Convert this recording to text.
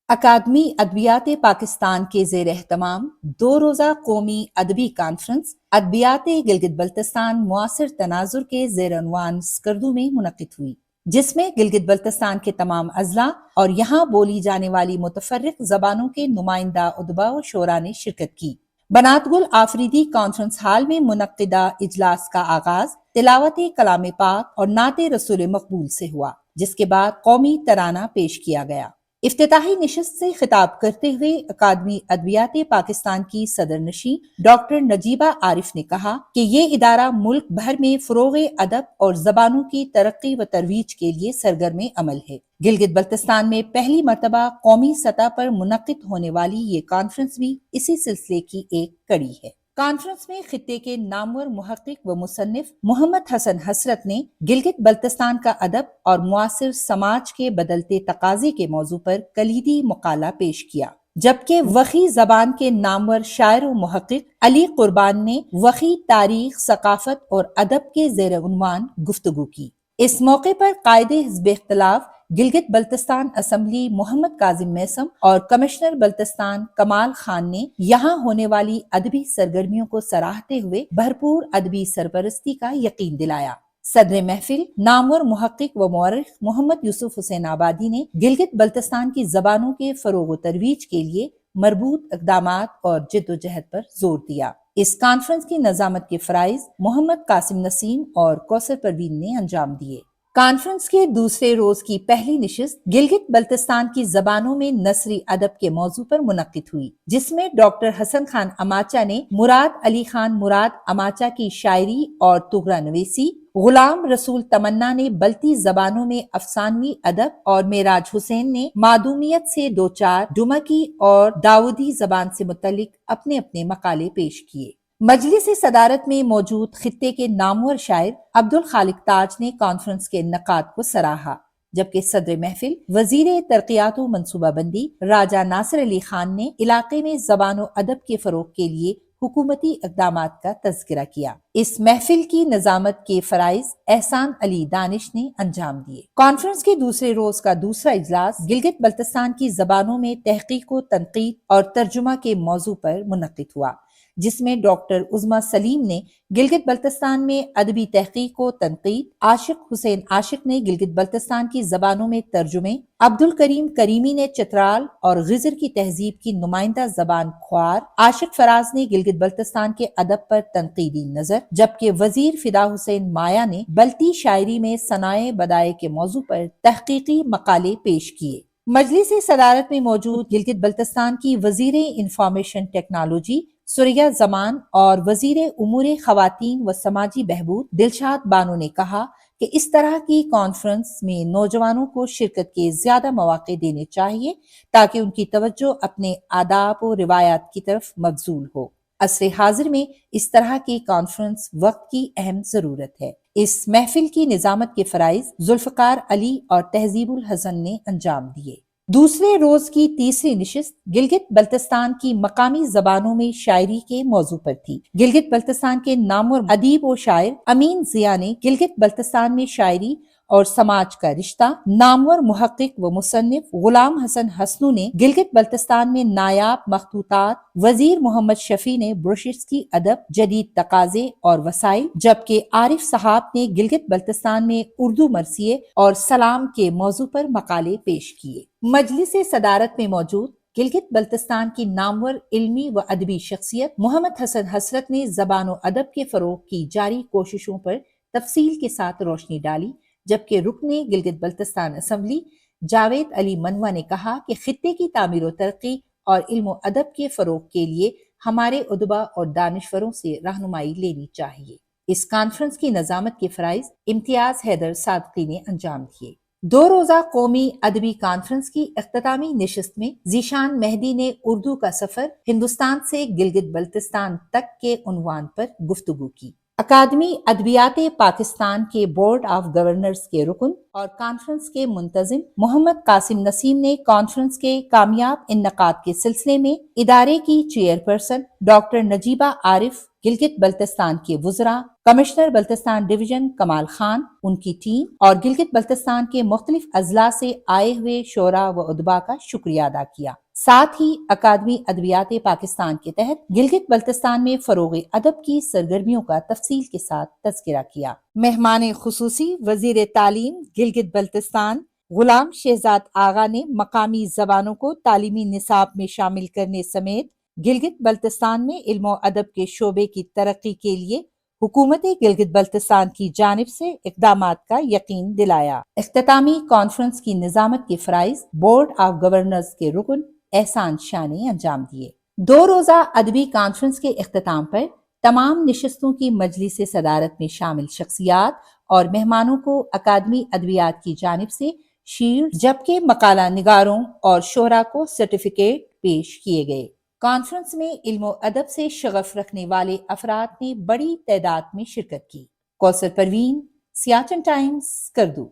अकादमी अदबियात पाकिस्तान के ज़ेर एहतमाम 2 रोज़ा कौमी अदबी कॉन्फ्रेंस अदबियात गिलगित बल्तिस्तान मुआसिर तनाजुर के ज़ेर उन्वान स्कर्दू में मुनक़िद हुई, जिसमें गिलगित बल्तिस्तान के तमाम अजला और यहाँ बोली जाने वाली मुतफर्रिक ज़बानों के नुमाइंदा उदबा व शोरा ने शिरकत की। बनातगुल आफरीदी कॉन्फ्रेंस हाल में मुनक़िदा इजलास का आगाज तिलावत कलाम पाक और नाते रसूल मकबूल से हुआ, जिसके बाद कौमी तराना पेश किया गया। इफ्तिताही निशस्त से खिताब करते हुए अकादमी अदबियात पाकिस्तान की सदर नशी डॉक्टर नजीबा आरिफ ने कहा कि ये इदारा मुल्क भर में फरोग अदब और जबानों की तरक्की व तरवीज के लिए सरगर्म अमल है। गिलगित बल्तिस्तान में पहली मरतबा कौमी सतह पर मुनक़िद होने वाली ये कॉन्फ्रेंस भी इसी सिलसिले की एक कड़ी है। कॉन्फ्रेंस में खित्ते के नामवर मुहक्किक व मुसन्निफ मोहम्मद हसन हसरत ने गिलगित बल्तिस्तान का अदब और मुआसिर समाज के बदलते तकाजे के मौजू पर कलीदी मुकाला पेश किया, जबकि वखी जबान के नामवर शायर व मुहक्किक अली कुर्बान ने वखी तारीख, सकाफत और अदब के ज़ेर उन्वान गुफ्तगू की। इस मौके पर कायदे हिज़्ब इख्तिलाफ गिलगित बल्तिस्तान असम्बली मोहम्मद काजिम मैसम और कमिश्नर बल्तिस्तान कमाल खान ने यहाँ होने वाली अदबी सरगर्मियों को सराहते हुए भरपूर अदबी सरपरस्ती का यकीन दिलाया। सदर महफिल नामवर मुहक्किक व मौरख मोहम्मद यूसुफ हुसैन आबादी ने गिलगित बल्तिस्तान की जबानों के फरोग व तरवीज के लिए मरबूत इक़दामात और जिद्दोजहद पर जोर दिया। इस कॉन्फ्रेंस की नज़ामत के फराइज मोहम्मद कासिम नसीम और कौसर परवीन ने अंजाम दिए। कॉन्फ्रेंस के दूसरे रोज की पहली निशिस्त गिलगित बल्तिस्तान की जबानों में नसरी अदब के मौजू पर मुनक़िद हुई, जिसमें डॉक्टर हसन खान अमाचा ने मुराद अली खान मुराद अमाचा की शायरी और तुगरा नवीसी, गुलाम रसूल तमन्ना ने बल्ती जबानों में अफसानवी अदब और मेराज हुसैन ने मादूमियत से दो चार, डुमकी और दाऊदी जबान से मुतल्लिक अपने अपने मकाले पेश किए। मजलिस सदारत में मौजूद खित्ते के नामवर शायर अब्दुल खालिक ताज ने कॉन्फ्रेंस के नकात को सराहा, जबकि सदर महफिल वजीर तरक्यात व मनसूबाबंदी राजा नासिर अली खान ने इलाके में जबान अदब के फरोग के लिए हुकूमती इक़दामात का तज़किरा किया। इस महफिल की नज़ामत के फराइज एहसान अली दानिश ने अंजाम दिए। कॉन्फ्रेंस के दूसरे रोज का दूसरा इजलास गिलगित बल्तिस्तान की जबानों में तहकीक व तनकीद और तर्जुमा के मौजू पर मुनक़िद हुआ, जिसमें डॉक्टर उज़मा सलीम ने गिलगित बल्तिस्तान में अदबी तहकीक व तनकीद, आशिक हुसैन आशिक ने गिलगित बल्तिस्तान की जबानों में तर्जुमे, अब्दुल करीम करीमी ने चित्राल और गिजर की तहजीब की नुमाइंदा जबान ख्वार, आशिक फराज ने गिलगित बल्तिस्तान के अदब पर तनकीदी नजर, जबकि वजीर फिदा हुसैन माया ने बल्ती शायरी में सनाए बदाए के मौजू पर तहकीकी मकाले पेश किए। मजलिस सदारत में मौजूद गिलगित बल्तिस्तान की वजीर इंफॉर्मेशन टेक्नोलॉजी सुरिया जमान और वजीर उमूर खवातीन व समाजी बहबूद दिलशाद बानो ने कहा कि इस तरह की कॉन्फ्रेंस में नौजवानों को शिरकत के ज्यादा मौके देने चाहिए ताकि उनकी तवज्जो अपने आदाब और रिवायात की तरफ मबजूल हो। असरे हाजिर में इस तरह की कॉन्फ्रेंस वक्त की अहम जरूरत है। इस महफिल की निजामत के फराइज जुल्फकार अली और तहजीबुल हसन ने अंजाम दिए। दूसरे रोज की तीसरी निशिस्त गिलगित बल्तिस्तान की मकामी जबानों में शायरी के मौजू पर थी। गिलगित बल्तिस्तान के नामवर अदीब और शायर अमीन जिया ने गिलगित बल्तिस्तान में शायरी और समाज का रिश्ता, नामवर मुहक्किक व मुसन्निफ गुलाम हसन हसनू ने गिलगित बल्तिस्तान में नायाब मखतूतात, वजीर मोहम्मद शफी ने ब्रोशिट्स की अदब, जदीद तकाजे और वसाइल, जबकि आरिफ साहब ने गिलगित बल्तिस्तान में उर्दू मरसिए और सलाम के मौजू पर मकाले पेश किए। मजलिस सदारत में मौजूद गिलगित बल्तिस्तान की नामवर इल्मी व अदबी शख्सियत मोहम्मद हसन हसरत ने जबान व अदब के फरोग की जारी कोशिशों पर तफसील के साथ रोशनी डाली, जबकि रुकने गिलगित बल्तिस्तान असम्बली जावेद अली मनवा ने कहा कि खित्ते की तामीर व तरक्की और इल्म व अदब के फरोग के लिए हमारे उदबा और दानिश्वरों से रहनुमाई लेनी चाहिए। इस कॉन्फ्रेंस की नज़ामत के फराइज इम्तियाज हैदर सादकी ने अंजाम दिए। 2 रोज़ा कौमी अदबी कॉन्फ्रेंस की इख्तितामी निशिस्त में जीशान मेहदी ने उर्दू का सफर हिंदुस्तान से गिलगित बल्तिस्तान तक के उन्वान पर गुफ्तगू की। اکادمی ادبیات پاکستان کے بورڈ آف گورنرز کے رکن اور کانفرنس کے منتظم محمد قاسم نسیم نے کانفرنس کے کامیاب انعقاد کے سلسلے میں ادارے کی چیئرپرسن ڈاکٹر نجیبہ عارف، گلگت بلتستان کے وزراء، کمشنر بلتستان ڈویژن کمال خان، ان کی ٹیم اور گلگت بلتستان کے مختلف اضلاع سے آئے ہوئے شعراء و ادباء کا شکریہ ادا کیا۔ ساتھ ہی اکادمی ادبیات پاکستان کے تحت گلگت بلتستان میں فروغ ادب کی سرگرمیوں کا تفصیل کے ساتھ تذکرہ کیا۔ مہمان خصوصی وزیر تعلیم گلگت بلتستان غلام شہزاد آغا نے مقامی زبانوں کو تعلیمی نصاب میں شامل کرنے سمیت گلگت بلتستان میں علم و ادب کے شعبے کی ترقی کے لیے حکومت گلگت بلتستان کی جانب سے اقدامات کا یقین دلایا۔ اختتامی کانفرنس کی نظامت کے فرائض بورڈ آف گورنرز کے رکن احسان شاہ نے انجام دیے۔ 2 روزہ ادبی کانفرنس کے اختتام پر تمام نشستوں کی مجلس صدارت میں شامل شخصیات اور مہمانوں کو اکادمی ادبیات کی جانب سے شیلڈ جبکہ مقالہ نگاروں اور شعراء کو سرٹیفکیٹ پیش کیے گئے۔ کانفرنس میں علم و ادب سے شغف رکھنے والے افراد نے بڑی تعداد میں شرکت کی۔ کوثر پروین، سیاچن ٹائمز، اسکردو۔